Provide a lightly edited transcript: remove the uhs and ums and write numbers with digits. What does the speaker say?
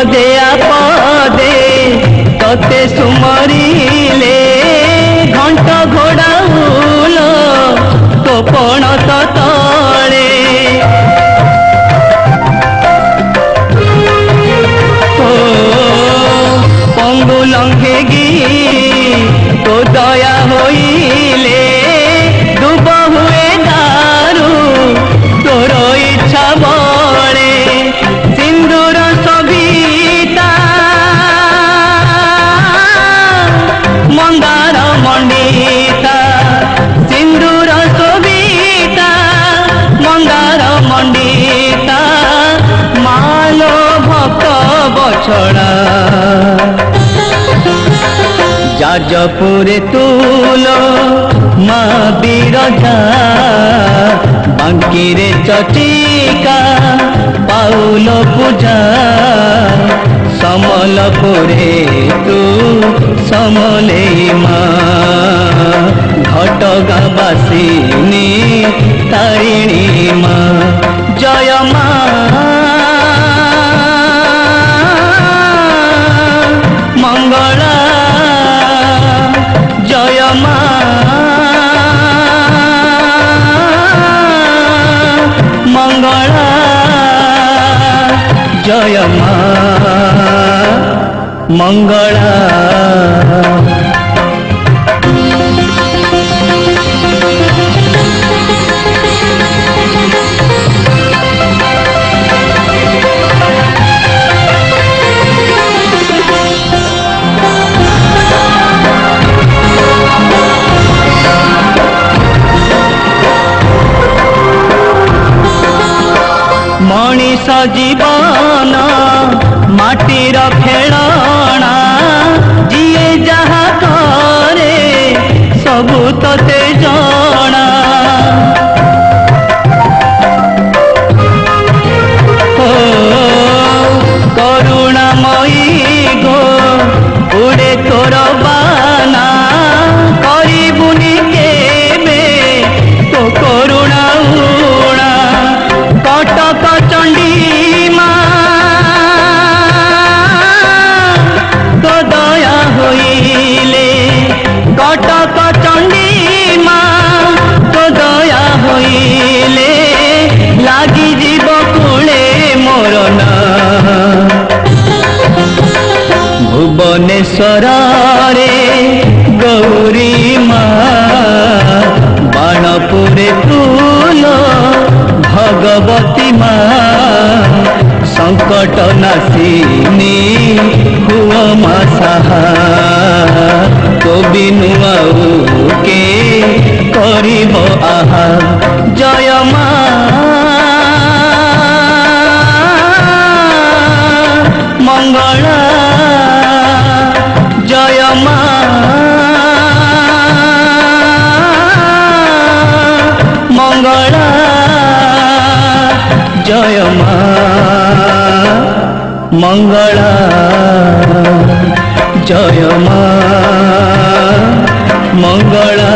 पदे आपदे तते सुमरिले घंट घोड़ाउल तो पणत तले पंगु लंघेगी तो दया होइले डूब हुए दारू तोर इच्छा बड़े सिंदूर सविता मंदार मंडिता सिंदूर सविता मंदार मंडिता मालो भक्त बछड़ा जाजपुरे तुलो माँ बिरजा बांकीरे चटिका पाउल पूजा समलपुरे तू समलेई माँ घटगाँ बासिनी तारिणी माँ जय माँ मंगला जय माँ मंगला जय माँ मंगला मनीष जीवन माटीर खेलना जीए जहा करे सबू तते जना करुणामयी गो उड़े तोर बाना करिबुनी केबे तो करुणा उड़ा कटक चंडी माँ तो दया होइले कटक चंडी माँ तो दया होइले लागी जीव कूले मोर ना भुवनेश्वर रे गौरी माँ बाणपुरे तुलो भगवती माँ संकट नासिनी हुआ माँ साहा तो बिनु आउ के करिब आहा जय माँ मंगला जय माँ मंगला जय माँ मंगला जय माँ मंगला।